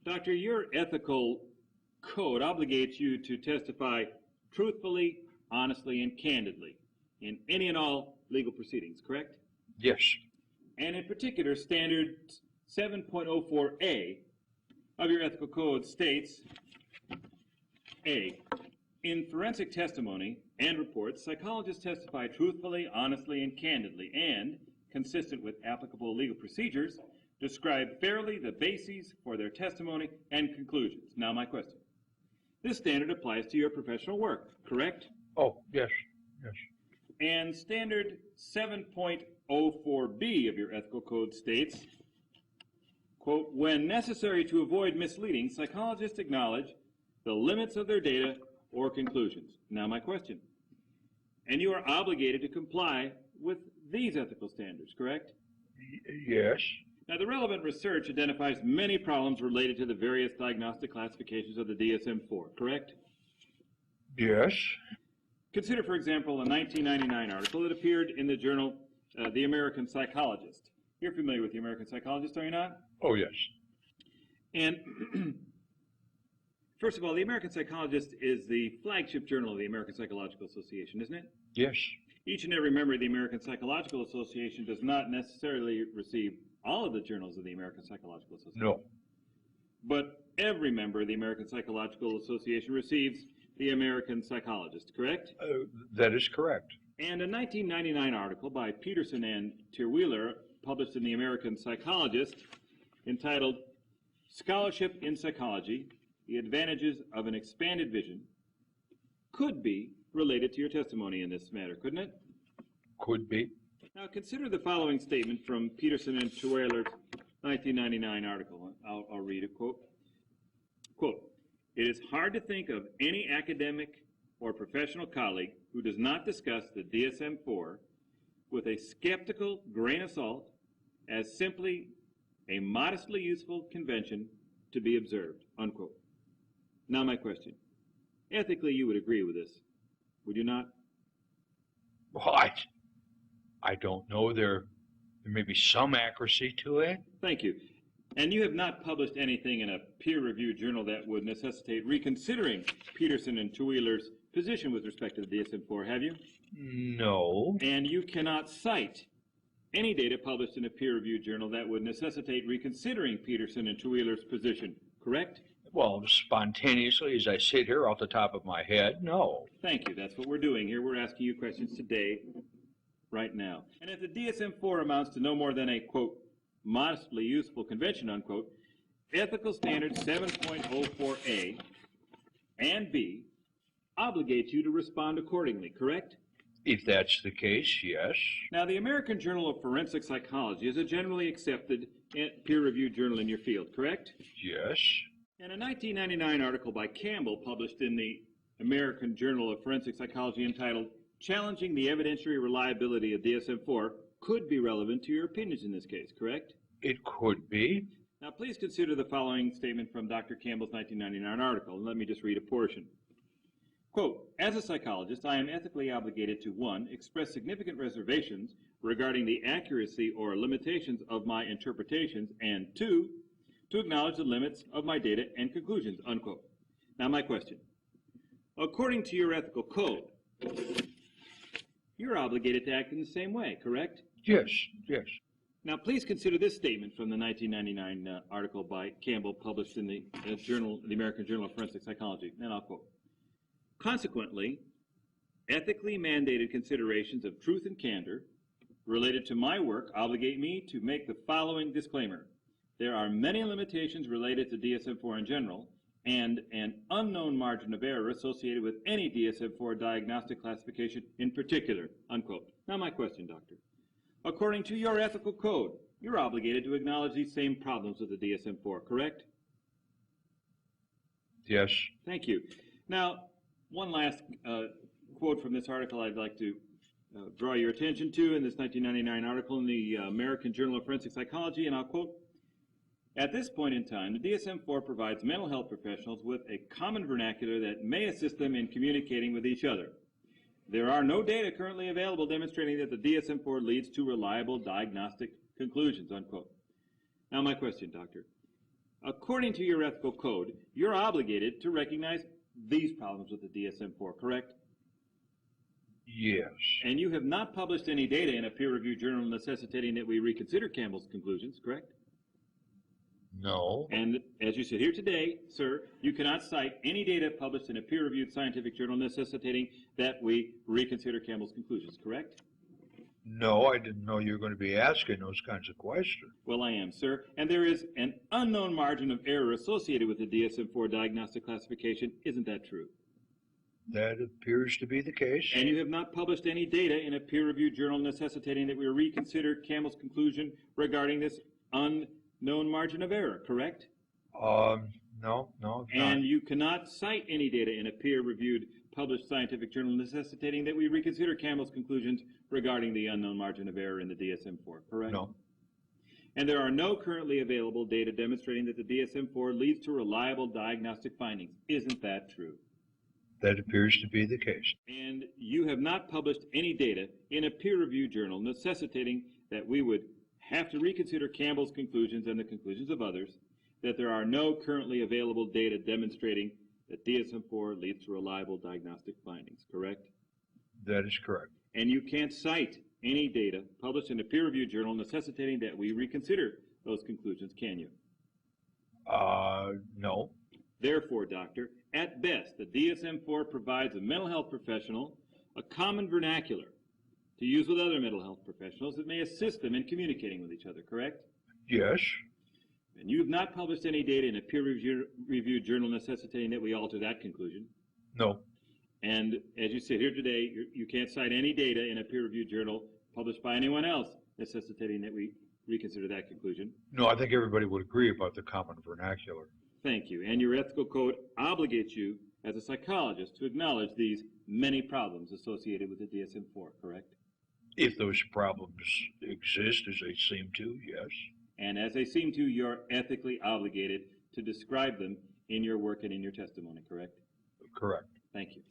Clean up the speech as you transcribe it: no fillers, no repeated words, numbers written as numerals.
Doctor, your ethical code obligates you to testify truthfully, honestly, and candidly in any and all legal proceedings, correct? Yes. And in particular, Standard 7.04a of your ethical code states, A, in forensic testimony and reports, psychologists testify truthfully, honestly, and candidly, and, consistent with applicable legal procedures, describe fairly the bases for their testimony and conclusions. Now, my question. This standard applies to your professional work, correct? Oh, yes, yes. And Standard 7.04b of your ethical code states, quote, when necessary to avoid misleading, psychologists acknowledge the limits of their data or conclusions. Now, my question. And you are obligated to comply with these ethical standards, correct? Yes. Now, the relevant research identifies many problems related to the various diagnostic classifications of the DSM IV, correct? Yes. Consider, for example, a 1999 article that appeared in the journal The American Psychologist. You're familiar with The American Psychologist, are you not? Oh, yes. And first of all, The American Psychologist is the flagship journal of the American Psychological Association, isn't it? Yes. Each and every member of the American Psychological Association does not necessarily receive all of the journals of the American Psychological Association. No. But every member of the American Psychological Association receives the American Psychologist, correct? That is correct. And a 1999 article by Peterson and Tierweiler, published in the American Psychologist, entitled Scholarship in Psychology, The Advantages of an Expanded Vision, could be related to your testimony in this matter, couldn't it? Could be. Now, consider the following statement from Peterson and Tierweiler's 1999 article. I'll read a quote. Quote, it is hard to think of any academic or professional colleague who does not discuss the DSM IV with a skeptical grain of salt as simply a modestly useful convention to be observed, unquote. Now my question. Ethically, you would agree with this, would you not? Well, I don't know. There may be some accuracy to it. Thank you. And you have not published anything in a peer-reviewed journal that would necessitate reconsidering Peterson and Tierweiler's position with respect to the DSM-IV, have you? No. And you cannot cite any data published in a peer-reviewed journal that would necessitate reconsidering Peterson and Tierweiler's position, correct? Well, spontaneously, as I sit here off the top of my head, no. Thank you. That's what we're doing here. We're asking you questions today, right now. And if the DSM-IV amounts to no more than a, quote, modestly useful convention, unquote, ethical standards 7.04a and b obligate you to respond accordingly, correct? If that's the case, yes. Now, the American Journal of Forensic Psychology is a generally accepted peer-reviewed journal in your field, correct? Yes. And a 1999 article by Campbell published in the American Journal of Forensic Psychology entitled Challenging the Evidentiary Reliability of DSM-IV could be relevant to your opinions in this case, correct? It could be. Now, please consider the following statement from Dr. Campbell's 1999 article, and let me just read a portion. Quote, as a psychologist, I am ethically obligated to, 1, express significant reservations regarding the accuracy or limitations of my interpretations, and 2, to acknowledge the limits of my data and conclusions, unquote. Now, my question. According to your ethical code, you're obligated to act in the same way, correct? Yes, yes. Now, please consider this statement from the 1999 article by Campbell published in the American Journal of Forensic Psychology, and I'll quote. Consequently, ethically mandated considerations of truth and candor related to my work obligate me to make the following disclaimer. There are many limitations related to DSM-IV in general, and an unknown margin of error associated with any DSM-IV diagnostic classification in particular, unquote. Now my question, Doctor. According to your ethical code, you're obligated to acknowledge these same problems with the DSM-IV, correct? Yes. Thank you. Now, one last quote from this article I'd like to draw your attention to in this 1999 article in the American Journal of Forensic Psychology, and I'll quote, at this point in time, the DSM-IV provides mental health professionals with a common vernacular that may assist them in communicating with each other. There are no data currently available demonstrating that the DSM-IV leads to reliable diagnostic conclusions, unquote. Now my question, Doctor. According to your ethical code, you're obligated to recognize these problems with the DSM-IV, correct? Yes. And you have not published any data in a peer-reviewed journal necessitating that we reconsider Campbell's conclusions, correct? No. And as you sit here today, sir, you cannot cite any data published in a peer-reviewed scientific journal necessitating that we reconsider Campbell's conclusions, correct? No, I didn't know you were going to be asking those kinds of questions. Well, I am, sir. And there is an unknown margin of error associated with the DSM-IV diagnostic classification. Isn't that true? That appears to be the case. And you have not published any data in a peer-reviewed journal necessitating that we reconsider Campbell's conclusion regarding this unknown margin of error, correct? No, not. And you cannot cite any data in a peer-reviewed published scientific journal necessitating that we reconsider Campbell's conclusions regarding the unknown margin of error in the DSM-IV, correct? No. And there are no currently available data demonstrating that the DSM-IV leads to reliable diagnostic findings. Isn't that true? That appears to be the case. And you have not published any data in a peer-reviewed journal necessitating that we would have to reconsider Campbell's conclusions and the conclusions of others, that there are no currently available data demonstrating that DSM-IV leads to reliable diagnostic findings, correct? That is correct. And you can't cite any data published in a peer-reviewed journal necessitating that we reconsider those conclusions, can you? No. Therefore, doctor, at best, the DSM-IV provides a mental health professional a common vernacular to use with other mental health professionals that may assist them in communicating with each other, correct? Yes. And you have not published any data in a peer-reviewed journal necessitating that we alter that conclusion. No. And as you sit here today, you can't cite any data in a peer-reviewed journal published by anyone else necessitating that we reconsider that conclusion. No, I think everybody would agree about the common vernacular. Thank you. And your ethical code obligates you as a psychologist to acknowledge these many problems associated with the DSM-IV, correct? If those problems exist, as they seem to, yes. And as they seem to, you're ethically obligated to describe them in your work and in your testimony, correct? Correct. Thank you.